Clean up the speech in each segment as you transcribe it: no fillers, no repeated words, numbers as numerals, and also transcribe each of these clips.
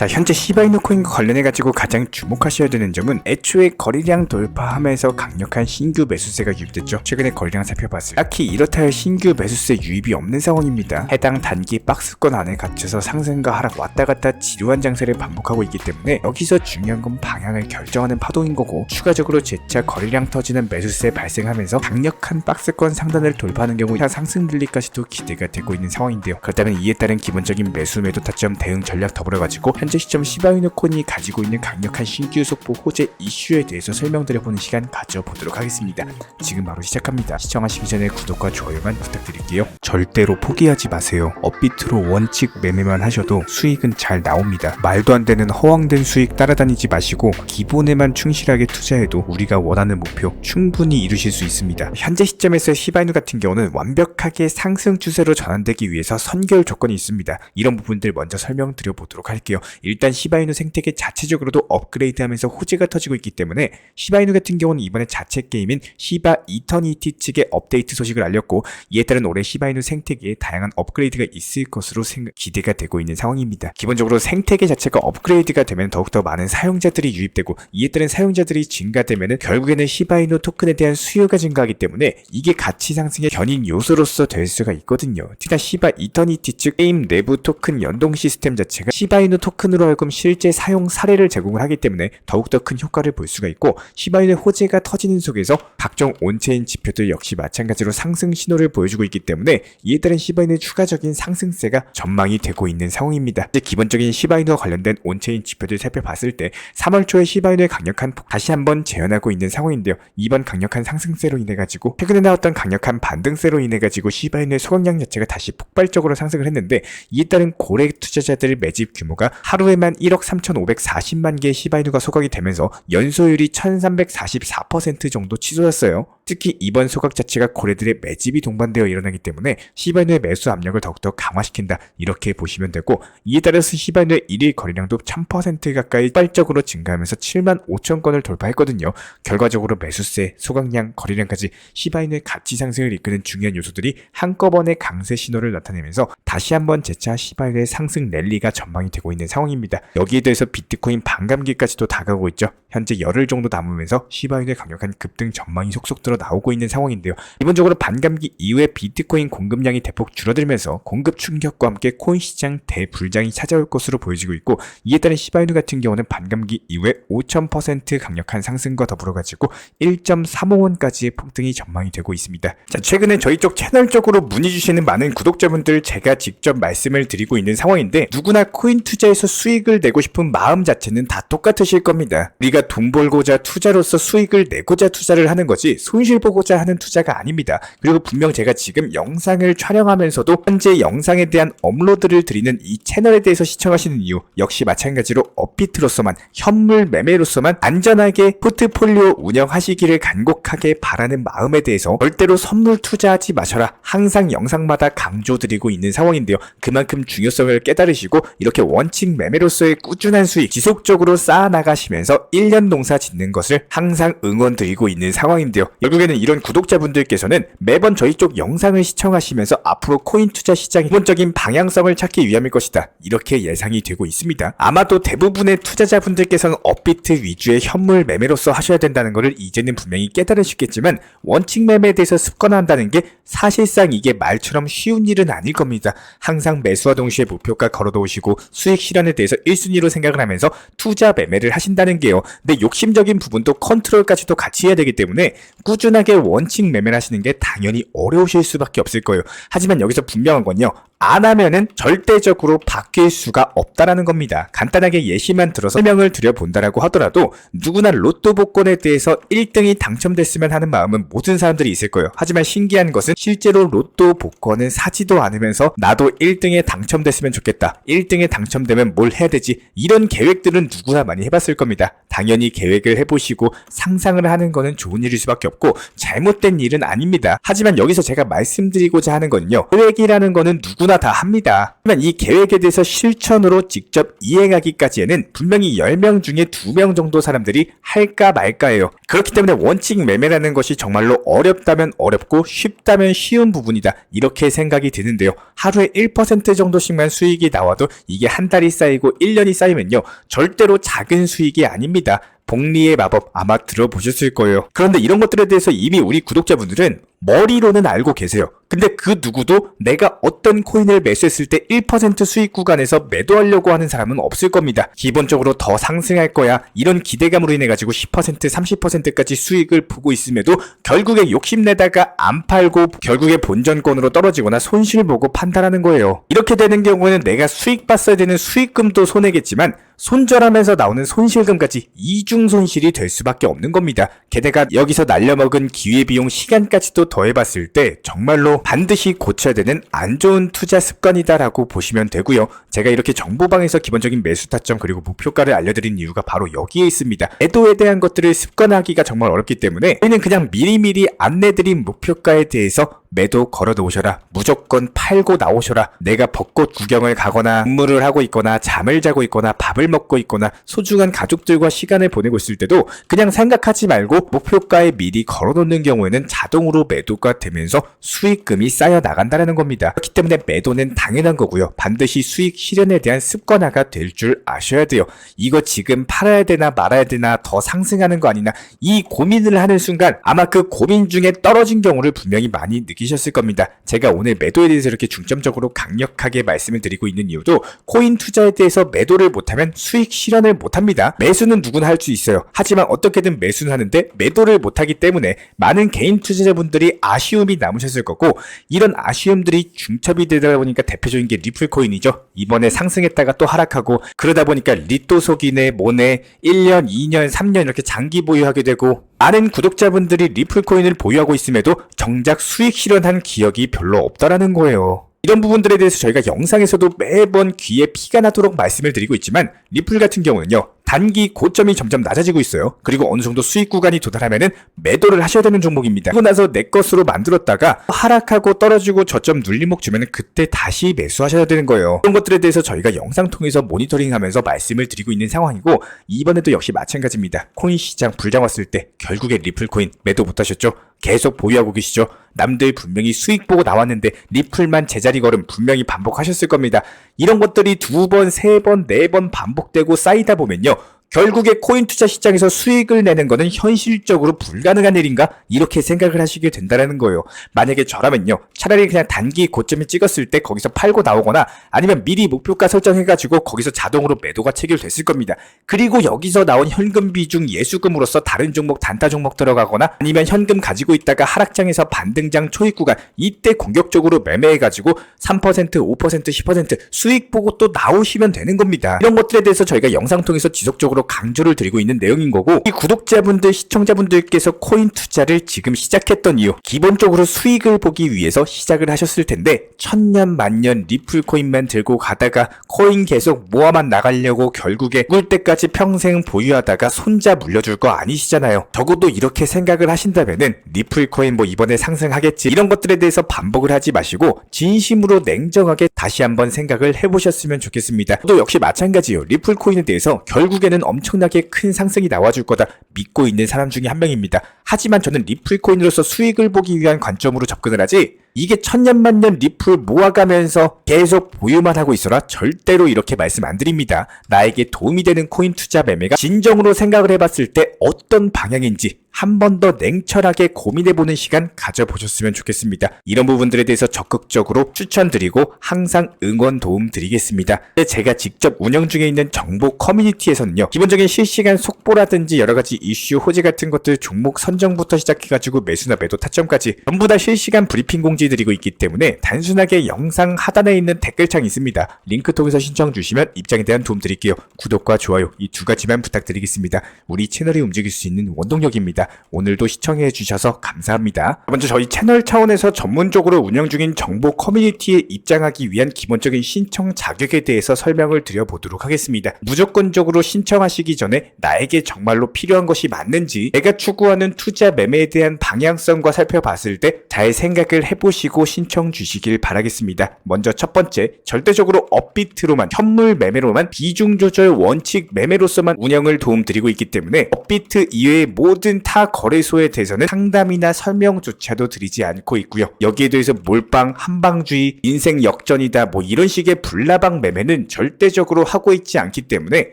자, 현재 시바이누 코인과 관련해가지고 가장 주목하셔야 되는 점은 애초에 거래량 돌파하면서 강력한 신규 매수세가 유입됐죠. 최근에 거래량 살펴봤을 때 딱히 이렇다 할 신규 매수세 유입이 없는 상황입니다. 해당 단기 박스권 안에 갇혀서 상승과 하락 왔다갔다 지루한 장세를 반복하고 있기 때문에 여기서 중요한 건 방향을 결정하는 파동인 거고, 추가적으로 재차 거래량 터지는 매수세 발생하면서 강력한 박스권 상단을 돌파하는 경우 상승 랠리까지도 기대가 되고 있는 상황인데요. 그렇다면 이에 따른 기본적인 매수 매도 타점 대응 전략 더불어가지고 현재 시점 시바이누 코인이 가지고 있는 강력한 신규 속보 호재 이슈에 대해서 설명드려보는 시간 가져보도록 하겠습니다. 지금 바로 시작합니다. 시청하시기 전에 구독과 좋아요만 부탁드릴게요. 절대로 포기하지 마세요. 업비트로 원칙 매매만 하셔도 수익은 잘 나옵니다. 말도 안 되는 허황된 수익 따라다니지 마시고 기본에만 충실하게 투자해도 우리가 원하는 목표 충분히 이루실 수 있습니다. 현재 시점에서 시바이누 같은 경우는 완벽하게 상승 추세로 전환되기 위해서 선결 조건이 있습니다. 이런 부분들 먼저 설명드려보도록 할게요. 일단 시바이누 생태계 자체적으로도 업그레이드하면서 호재가 터지고 있기 때문에 시바이누 같은 경우는 이번에 자체 게임인 시바 이터니티 측의 업데이트 소식을 알렸고, 이에 따른 올해 시바이누 생태계에 다양한 업그레이드가 있을 것으로 기대가 되고 있는 상황입니다. 기본적으로 생태계 자체가 업그레이드가 되면 더욱더 많은 사용자들이 유입되고, 이에 따른 사용자들이 증가되면 결국에는 시바이누 토큰에 대한 수요가 증가하기 때문에 이게 가치 상승의 견인 요소로서 될 수가 있거든요. 특히나 시바 이터니티 측 게임 내부 토큰 연동 시스템 자체가 시바이누 토큰으로 하여금 실제 사용 사례를 제공을 하기 때문에 더욱더 큰 효과를 볼 수가 있고, 시바이누의 호재가 터지는 속에서 각종 온체인 지표들 역시 마찬가지로 상승 신호를 보여주고 있기 때문에 이에 따른 시바이누의 추가적인 상승세가 전망이 되고 있는 상황입니다. 이제 기본적인 시바이누와 관련된 온체인 지표들 살펴봤을 때 3월 초에 시바이누의 강력한 폭 다시 한번 재현하고 있는 상황인데요. 이번 강력한 상승세로 인해 가지고 최근에 나왔던 강력한 반등세로 인해 가지고 시바이누의 소각량 자체가 다시 폭발적으로 상승을 했는데, 이에 따른 고래 투자자들 매집 규모가 하루에만 1억 3,540만 개의 시바이누가 소각이 되면서 연소율이 1344% 정도 치솟았어요. 특히 이번 소각 자체가 고래들의 매집이 동반되어 일어나기 때문에 시바이누의 매수 압력을 더욱더 강화시킨다, 이렇게 보시면 되고, 이에 따라서 시바이누의 1일 거래량도 1000% 가까이 폭발적으로 증가하면서 7만 5천 건을 돌파했거든요. 결과적으로 매수세, 소각량, 거래량까지 시바이누의 가치 상승을 이끄는 중요한 요소들이 한꺼번에 강세 신호를 나타내면서 다시 한번 재차 시바이누의 상승 랠리가 전망이 되고 있는 상황입니다. 여기에 대해서 비트코인 반감기까지도 다가오고 있죠. 현재 열흘 정도 남으면서 시바이누의 강력한 급등 전망이 속속 들어 나오고 있는 상황인데요. 기본적으로 반감기 이후에 비트코인 공급량이 대폭 줄어들면서 공급 충격과 함께 코인 시장 대불장이 찾아올 것으로 보여지고 있고, 이에 따른 시바이누 같은 경우는 반감기 이후에 5000% 강력한 상승과 더불어 가지고 1.35원까지의 폭등이 전망이 되고 있습니다. 자, 최근에 저희 쪽 채널 쪽으로 문의 주시는 많은 구독자분들 제가 직접 말씀을 드리고 있는 상황인데, 누구나 코인 투자에서 수익을 내고 싶은 마음 자체는 다 똑같으실 겁니다. 우리가 돈 벌고자 투자로서 수익을 내고자 투자를 하는 거지 손실 보고자 하는 투자가 아닙니다. 그리고 분명 제가 지금 영상을 촬영하면서도 현재 영상에 대한 업로드를 드리는 이 채널에 대해서 시청하시는 이유 역시 마찬가지로 업비트로서만, 현물 매매로서만 안전하게 포트폴리오 운영하시기를 간곡하게 바라는 마음에 대해서 절대로 선물 투자하지 마셔라 항상 영상마다 강조드리고 있는 상황인데요. 그만큼 중요성을 깨달으시고 이렇게 원칙 매매로서의 꾸준한 수익 지속적으로 쌓아나가시면서 1년 농사 짓는 것을 항상 응원드리고 있는 상황인데요. 결국에는 이런 구독자분들께서는 매번 저희 쪽 영상을 시청하시면서 앞으로 코인 투자 시장의 기본적인 방향성을 찾기 위함일 것이다, 이렇게 예상이 되고 있습니다. 아마도 대부분의 투자자분들께서는 업비트 위주의 현물 매매로서 하셔야 된다는 것을 이제는 분명히 깨달으시겠지만, 원칙 매매에 대해서 습관화한다는 게 사실상 이게 말처럼 쉬운 일은 아닐 겁니다. 항상 매수와 동시에 목표가 걸어놓으시고 수익 실현에 대해서 1순위로 생각을 하면서 투자 매매를 하신다는 게요. 근데 욕심적인 부분도 컨트롤까지도 같이 해야 되기 때문에 꾸준하게 원칙 매매를 하시는 게 당연히 어려우실 수밖에 없을 거예요. 하지만 여기서 분명한 건요, 안 하면은 절대적으로 바뀔 수가 없다라는 겁니다. 간단하게 예시만 들어서 설명을 드려본다라고 하더라도 누구나 로또 복권에 대해서 1등이 당첨됐으면 하는 마음은 모든 사람들이 있을 거예요. 하지만 신기한 것은 실제로 로또 복권을 사지도 않으면서 나도 1등에 당첨됐으면 좋겠다, 1등에 당첨되면 뭘 해야 되지, 이런 계획들은 누구나 많이 해봤을 겁니다. 당연히 계획을 해보시고 상상을 하는 거는 좋은 일일 수밖에 없고, 결코 잘못된 일은 아닙니다. 하지만 여기서 제가 말씀드리고자 하는 건요, 계획이라는 거는 누구나 다 합니다. 하지만 이 계획에 대해서 실천으로 직접 이행하기까지에는 분명히 10명 중에 2명 정도 사람들이 할까 말까예요. 그렇기 때문에 원칙 매매라는 것이 정말로 어렵다면 어렵고 쉽다면 쉬운 부분이다, 이렇게 생각이 드는데요. 하루에 1% 정도씩만 수익이 나와도 이게 한 달이 쌓이고 1년이 쌓이면요, 절대로 작은 수익이 아닙니다. 복리의 마법 아마 들어보셨을 거예요. 그런데 이런 것들에 대해서 이미 우리 구독자분들은 머리로는 알고 계세요. 근데 그 누구도 내가 어떤 코인을 매수했을 때 1% 수익 구간에서 매도하려고 하는 사람은 없을 겁니다. 기본적으로 더 상승할 거야, 이런 기대감으로 인해 가지고 10% 30%까지 수익을 보고 있음에도 결국에 욕심내다가 안 팔고 결국에 본전권으로 떨어지거나 손실 보고 판단하는 거예요. 이렇게 되는 경우에는 내가 수익 봤어야 되는 수익금도 손해겠지만 손절하면서 나오는 손실금까지 이중 손실이 될 수밖에 없는 겁니다. 게다가 여기서 날려먹은 기회비용 시간까지도 더해봤을 때 정말로 반드시 고쳐야 되는 안 좋은 투자 습관이다라고 보시면 되고요. 제가 이렇게 정보방에서 기본적인 매수 타점 그리고 목표가를 알려드린 이유가 바로 여기에 있습니다. 매도에 대한 것들을 습관화하기가 정말 어렵기 때문에 저희는 그냥 미리미리 안내드린 목표가에 대해서 매도 걸어 놓으셔라, 무조건 팔고 나오셔라, 내가 벚꽃 구경을 가거나 근무를 하고 있거나 잠을 자고 있거나 밥을 먹고 있거나 소중한 가족들과 시간을 보내고 있을 때도 그냥 생각하지 말고 목표가에 미리 걸어 놓는 경우에는 자동으로 매도가 되면서 수익금이 쌓여 나간다는 겁니다. 그렇기 때문에 매도는 당연한 거고요. 반드시 수익 실현에 대한 습관화가 될 줄 아셔야 돼요. 이거 지금 팔아야 되나 말아야 되나, 더 상승하는 거 아니나, 이 고민을 하는 순간 아마 그 고민 중에 떨어진 경우를 분명히 많이 느끼셨을 겁니다. 제가 오늘 매도에 대해서 이렇게 중점적으로 강력하게 말씀을 드리고 있는 이유도 코인 투자에 대해서 매도를 못하면 수익 실현을 못합니다. 매수는 누구나 할 수 있어요. 하지만 어떻게든 매수는 하는데 매도를 못하기 때문에 많은 개인 투자자분들이 아쉬움이 남으셨을 거고, 이런 아쉬움들이 중첩이 되다 보니까 대표적인 게 리플코인이죠. 이번에 상승했다가 또 하락하고, 그러다 보니까 리또 속이네 뭐네 1년, 2년, 3년 이렇게 장기 보유하게 되고, 많은 구독자분들이 리플코인을 보유하고 있음에도 정작 수익 실현한 기억이 별로 없다라는 거예요. 이런 부분들에 대해서 저희가 영상에서도 매번 귀에 피가 나도록 말씀을 드리고 있지만, 리플 같은 경우는요, 단기 고점이 점점 낮아지고 있어요. 그리고 어느 정도 수익 구간이 도달하면은 매도를 하셔야 되는 종목입니다. 그러고 나서 내 것으로 만들었다가 하락하고 떨어지고 저점 눌림목 주면은 그때 다시 매수하셔야 되는 거예요. 이런 것들에 대해서 저희가 영상 통해서 모니터링하면서 말씀을 드리고 있는 상황이고, 이번에도 역시 마찬가지입니다. 코인 시장 불장 왔을 때 결국에 리플 코인 매도 못하셨죠? 계속 보유하고 계시죠? 남들 분명히 수익 보고 나왔는데 리플만 제자리 걸음 분명히 반복하셨을 겁니다. 이런 것들이 2번, 3번, 4번 반복되고 쌓이다 보면요, 결국에 코인 투자 시장에서 수익을 내는 거는 현실적으로 불가능한 일인가? 이렇게 생각을 하시게 된다는 거예요. 만약에 저라면요, 차라리 그냥 단기 고점을 찍었을 때 거기서 팔고 나오거나, 아니면 미리 목표가 설정해가지고 거기서 자동으로 매도가 체결됐을 겁니다. 그리고 여기서 나온 현금 비중 예수금으로서 다른 종목, 단타 종목 들어가거나, 아니면 현금 가지고 있다가 하락장에서 반등장 초입 구간, 이때 공격적으로 매매해가지고 3%, 5%, 10% 수익 보고 또 나오시면 되는 겁니다. 이런 것들에 대해서 저희가 영상 통해서 지속적으로 강조를 드리고 있는 내용인 거고, 이 구독자분들, 시청자분들께서 코인 투자를 지금 시작했던 이유, 기본적으로 수익을 보기 위해서 시작을 하셨을 텐데, 천년 만년 리플 코인만 들고 가다가 코인 계속 모아만 나가려고 결국에 죽을 때까지 평생 보유하다가 손자 물려줄 거 아니시잖아요. 적어도 이렇게 생각을 하신다면은 리플 코인 뭐 이번에 상승하겠지, 이런 것들에 대해서 반복을 하지 마시고 진심으로 냉정하게 다시 한번 생각을 해보셨으면 좋겠습니다. 또 역시 마찬가지예요. 리플 코인에 대해서 결국에는 엄청나게 큰 상승이 나와줄 거다 믿고 있는 사람 중에 한 명입니다. 하지만 저는 리플 코인으로서 수익을 보기 위한 관점으로 접근을 하지, 이게 천년만년 리플 모아가면서 계속 보유만 하고 있어라 절대로 이렇게 말씀 안 드립니다. 나에게 도움이 되는 코인 투자 매매가 진정으로 생각을 해봤을 때 어떤 방향인지 한 번 더 냉철하게 고민해보는 시간 가져보셨으면 좋겠습니다. 이런 부분들에 대해서 적극적으로 추천드리고 항상 응원 도움 드리겠습니다. 제가 직접 운영 중에 있는 정보 커뮤니티에서는요, 기본적인 실시간 속보라든지 여러가지 이슈 호재 같은 것들, 종목 선정부터 시작해가지고 매수나 매도 타점까지 전부 다 실시간 브리핑 공지 드리고 있기 때문에 단순하게 영상 하단에 있는 댓글창이 있습니다. 링크 통해서 신청 주시면 입장에 대한 도움 드릴게요. 구독과 좋아요 이 두 가지만 부탁드리겠습니다. 우리 채널이 움직일 수 있는 원동력입니다. 있습니다. 오늘도 시청해 주셔서 감사합니다. 먼저 저희 채널 차원에서 전문적으로 운영 중인 정보 커뮤니티에 입장하기 위한 기본적인 신청 자격에 대해서 설명을 드려보도록 하겠습니다. 무조건적으로 신청하시기 전에 나에게 정말로 필요한 것이 맞는지, 내가 추구하는 투자 매매에 대한 방향성과 살펴봤을 때 잘 생각을 해보시고 신청 주시길 바라겠습니다. 먼저 첫 번째, 절대적으로 업비트로만, 현물 매매로만, 비중 조절 원칙 매매로서만 운영을 도움드리고 있기 때문에 업비트 이외의 모든 타 거래소에 대해서는 상담이나 설명조차도 드리지 않고 있고요. 여기에 대해서 몰빵, 한방주의, 인생 역전이다 뭐 이런 식의 불나방 매매는 절대적으로 하고 있지 않기 때문에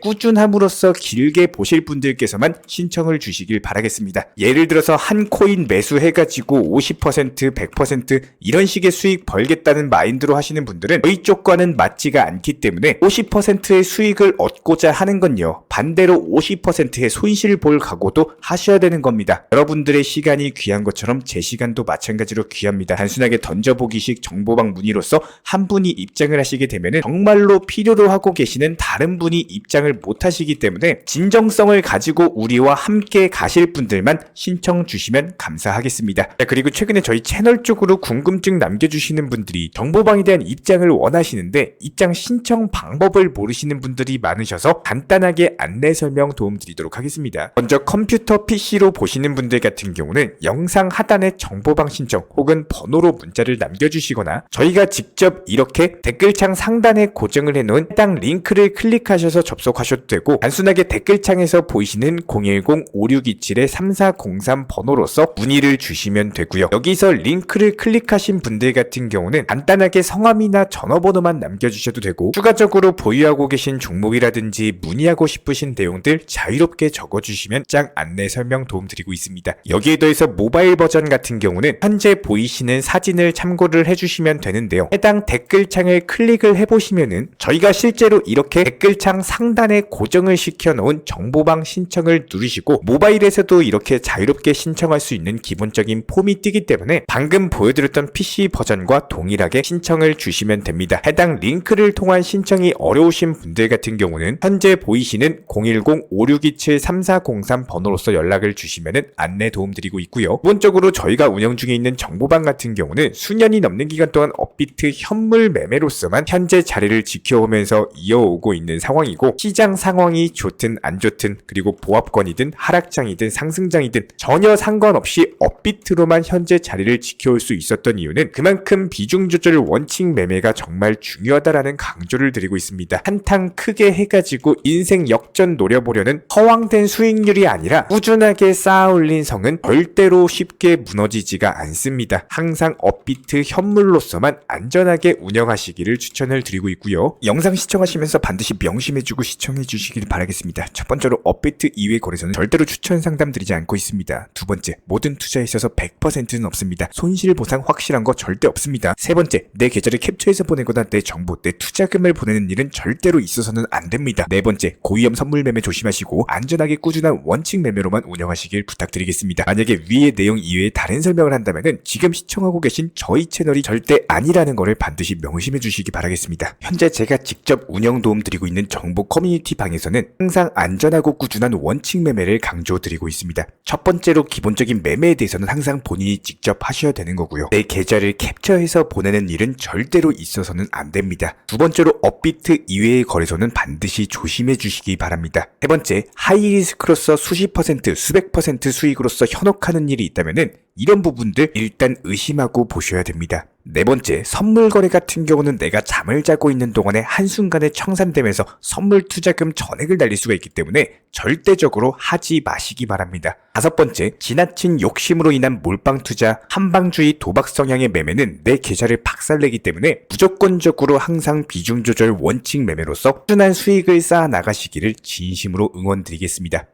꾸준함으로써 길게 보실 분들께서만 신청을 주시길 바라겠습니다. 예를 들어서 한 코인 매수해가지고 50%, 100% 이런 식의 수익 벌겠다는 마인드로 하시는 분들은 저희 쪽과는 맞지가 않기 때문에 50%의 수익을 얻고자 하는 건요, 반대로 50%의 손실 볼 각오도 하셔야 되는 겁니다. 여러분들의 시간이 귀한 것처럼 제 시간도 마찬가지로 귀합니다. 단순하게 던져보기식 정보방 문의로서 한 분이 입장을 하시게 되면 정말로 필요로 하고 계시는 다른 분이 입장을 못 하시기 때문에 진정성을 가지고 우리와 함께 가실 분들만 신청 주시면 감사하겠습니다. 그리고 최근에 저희 채널 쪽으로 궁금증 남겨주시는 분들이 정보방에 대한 입장을 원하시는데 입장 신청 방법을 모르시는 분들이 많으셔서 간단하게 안내 설명 도움드리도록 하겠습니다. 먼저 컴퓨터 PC로 보시는 분들 같은 경우는 영상 하단에 정보방 신청 혹은 번호로 문자를 남겨주시거나 저희가 직접 이렇게 댓글창 상단에 고정을 해놓은 해당 링크를 클릭하셔서 접속하셔도 되고, 단순하게 댓글창에서 보이시는 010-5627-3403 번호로서 문의를 주시면 되고요. 여기서 링크를 클릭하신 분들 같은 경우는 간단하게 성함이나 전화번호만 남겨주셔도 되고, 추가적으로 보유하고 계신 종목이라든지 문의하고 싶으신 내용들 자유롭게 적어주시면 짝 안내 설명 도움드리고 있습니다. 여기에 더해서 모바일 버전 같은 경우는 현재 보이시는 사진을 참고를 해주시면 되는데요. 해당 댓글창을 클릭을 해보시면은 저희가 실제로 이렇게 댓글창 상단에 고정을 시켜놓은 정보방 신청을 누르시고 모바일에서도 이렇게 자유롭게 신청할 수 있는 기본적인 폼이 뜨기 때문에 방금 보여드렸던 PC 버전과 동일하게 신청을 주시면 됩니다. 해당 링크를 통한 신청이 어려우신 분들 같은 경우는 현재 보이시는 010-5627-3403 번호로서 연락을 주시면 안내 도움드리고 있고요. 기본적으로 저희가 운영 중에 있는 정보방 같은 경우는 수년이 넘는 기간 동안 업비트 현물 매매로서만 현재 자리를 지켜오면서 이어오고 있는 상황이고, 시장 상황이 좋든 안 좋든 그리고 보합권이든 하락장이든 상승장이든 전혀 상관없이 업비트로만 현재 자리를 지켜올 수 있었던 이유는 그만큼 비중 조절 원칙 매매가 정말 중요하다라는 강조를 드리고 있습니다. 한탕 크게 해가지고 인생 역전 노려보려는 허황된 수익률이 아니라 꾸준하게 쌓아 올린 성은 절대로 쉽게 무너지지가 않습니다. 항상 업비트 현물로서만 안전하게 운영하시기를 추천을 드리고 있고요. 영상 시청하시면서 반드시 명심해주고 시청해 주시길 바라겠습니다. 첫 번째로 업비트 이외 거래소는 절대로 추천 상담 드리지 않고 있습니다. 두 번째, 모든 투자에 있어서 100%는 없습니다. 손실 보상 확실한 거 절대 없습니다. 세 번째, 내 계좌를 캡처해서 보내거나 내 정보, 내 투자금을 보내는 일은 절대로 있어서는 안 됩니다. 네 번째, 고위험 선물 매매 조심하시고 안전하게 꾸준한 원칙 매매로만 운영하시길 부탁드리겠습니다. 만약에 위의 내용 이외에 다른 설명을 한다면 지금 시청하고 계신 저희 채널이 절대 아니라는 것을 반드시 명심해 주시기 바라겠습니다. 현재 제가 직접 운영 도움 드리고 있는 정보 커뮤니티 방에서는 항상 안전하고 꾸준한 원칙 매매를 강조드리고 있습니다. 첫 번째로 기본적인 매매에 대해서는 항상 본인이 직접 하셔야 되는 거고요. 내 계좌를 캡처해서 보내는 일은 절대로 있어서는 안 됩니다. 두 번째로 업비트 이외의 거래소는 반드시 조심해 주시기 바랍니다. 세 번째, 하이리스크로서 수십 퍼센트, 수백 퍼센트 수익으로서 현혹하는 일이 있다면 이런 부분들 일단 의심하고 보셔야 됩니다. 네 번째, 선물 거래 같은 경우는 내가 잠을 자고 있는 동안에 한순간에 청산되면서 선물 투자금 전액을 날릴 수가 있기 때문에 절대적으로 하지 마시기 바랍니다. 다섯 번째, 지나친 욕심으로 인한 몰빵 투자, 한방주의 도박 성향의 매매는 내 계좌를 박살내기 때문에 무조건적으로 항상 비중 조절 원칙 매매로서 꾸준한 수익을 쌓아 나가시기를 진심으로 응원드리겠습니다.